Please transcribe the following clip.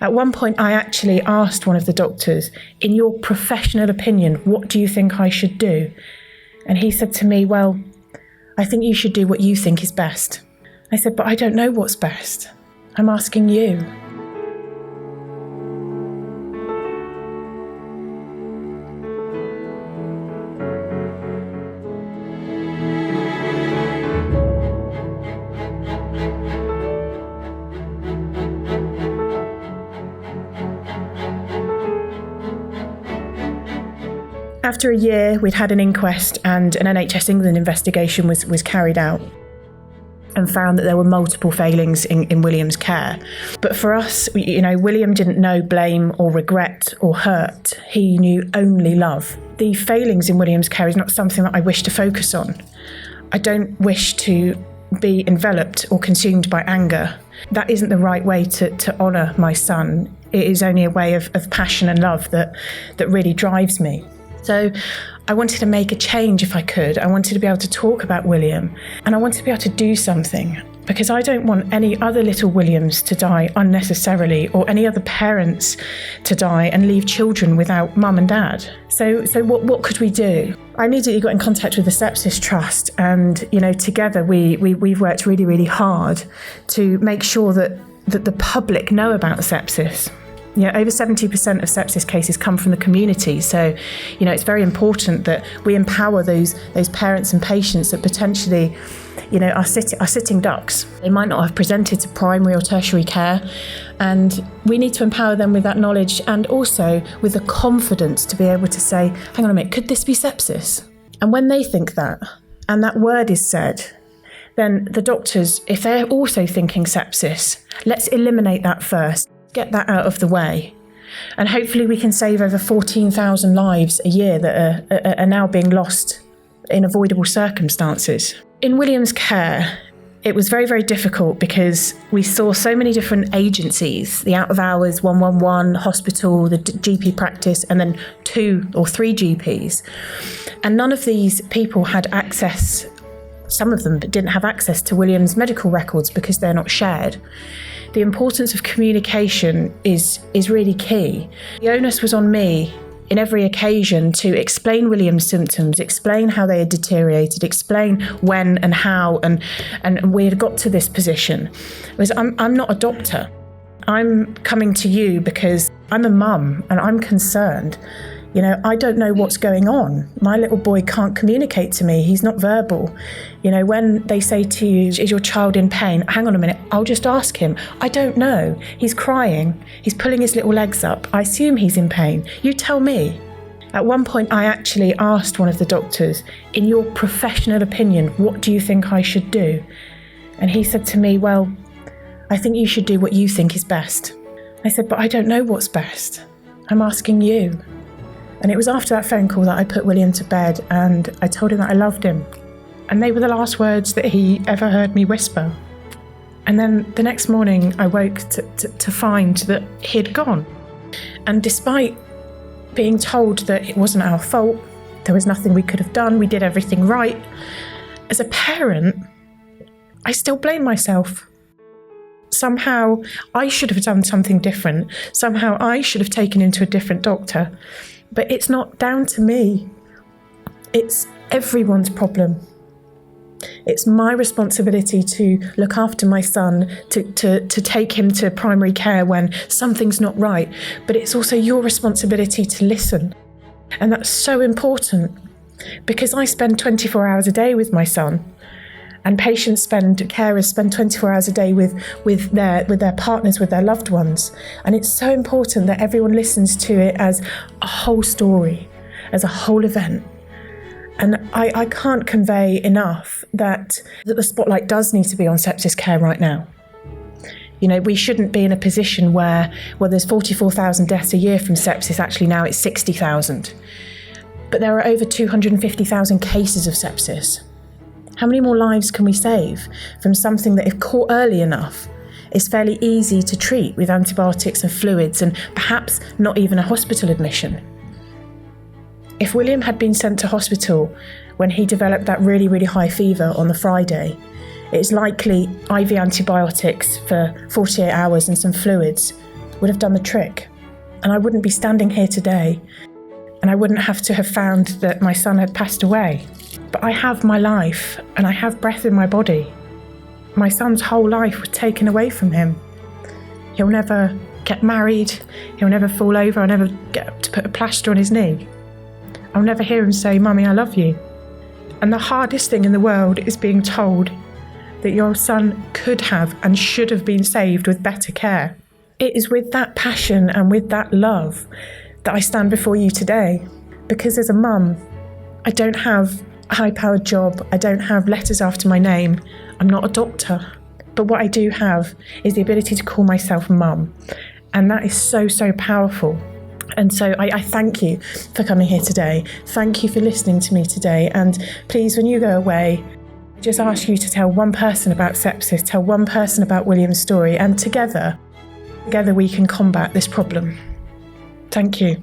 At one point, I actually asked one of the doctors, in your professional opinion, what do you think I should do? And he said to me, well, I think you should do what you think is best. I said, but I don't know what's best. I'm asking you. After a year, we'd had an inquest and an NHS England investigation was carried out and found that there were multiple failings in William's care. But for us, William didn't know blame or regret or hurt. He knew only love. The failings in William's care is not something that I wish to focus on. I don't wish to be enveloped or consumed by anger. That isn't the right way to honour my son. It is only a way of passion and love that really drives me. So I wanted to make a change if I could. I wanted to be able to talk about William, and I wanted to be able to do something, because I don't want any other little Williams to die unnecessarily, or any other parents to die and leave children without mum and dad. So what could we do? I immediately got in contact with the Sepsis Trust, and together we've worked really, really hard to make sure that the public know about sepsis. Over 70% of sepsis cases come from the community. So, it's very important that we empower those parents and patients that potentially, are sitting ducks. They might not have presented to primary or tertiary care, and we need to empower them with that knowledge and also with the confidence to be able to say, hang on a minute, could this be sepsis? And when they think that, and that word is said, then the doctors, if they're also thinking sepsis, let's eliminate that first. Get that out of the way. And hopefully we can save over 14,000 lives a year that are now being lost in avoidable circumstances. In William's care, it was very, very difficult because we saw so many different agencies, the out of hours, 111, hospital, the GP practice, and then 2 or 3 GPs. And none of these people had access, some of them didn't have access to William's medical records because they're not shared. The importance of communication is really key. The onus was on me in every occasion to explain William's symptoms, explain how they had deteriorated, explain when and how and we had got to this position. Whereas I'm not a doctor. I'm coming to you because I'm a mum and I'm concerned. I don't know what's going on. My little boy can't communicate to me. He's not verbal. When they say to you, is your child in pain? Hang on a minute, I'll just ask him. I don't know. He's crying. He's pulling his little legs up. I assume he's in pain. You tell me. At one point, I actually asked one of the doctors, in your professional opinion, what do you think I should do? And he said to me, well, I think you should do what you think is best. I said, but I don't know what's best. I'm asking you. And it was after that phone call that I put William to bed and I told him that I loved him. And they were the last words that he ever heard me whisper. And then the next morning I woke to find that he'd gone. And despite being told that it wasn't our fault, there was nothing we could have done, we did everything right, as a parent, I still blame myself. Somehow I should have done something different. Somehow I should have taken him to a different doctor. But it's not down to me. It's everyone's problem. It's my responsibility to look after my son, to take him to primary care when something's not right. But it's also your responsibility to listen. And that's so important because I spend 24 hours a day with my son. And carers spend 24 hours a day with their partners, with their loved ones. And it's so important that everyone listens to it as a whole story, as a whole event. And I can't convey enough that the spotlight does need to be on sepsis care right now. We shouldn't be in a position where there's 44,000 deaths a year from sepsis. Actually, now it's 60,000. But there are over 250,000 cases of sepsis. How many more lives can we save from something that, if caught early enough, is fairly easy to treat with antibiotics and fluids and perhaps not even a hospital admission? If William had been sent to hospital when he developed that really, really high fever on the Friday, it's likely IV antibiotics for 48 hours and some fluids would have done the trick. And I wouldn't be standing here today, and I wouldn't have to have found that my son had passed away. But I have my life, and I have breath in my body. My son's whole life was taken away from him. He'll never get married, he'll never fall over, I'll never get to put a plaster on his knee. I'll never hear him say, "Mummy, I love you." And the hardest thing in the world is being told that your son could have and should have been saved with better care. It is with that passion and with that love that I stand before you today. Because as a mum, I don't have a high-powered job, I don't have letters after my name, I'm not a doctor. But what I do have is the ability to call myself mum. And that is so, so powerful. And so I thank you for coming here today. Thank you for listening to me today. And please, when you go away, I just ask you to tell one person about sepsis, tell one person about William's story, and together we can combat this problem. Thank you.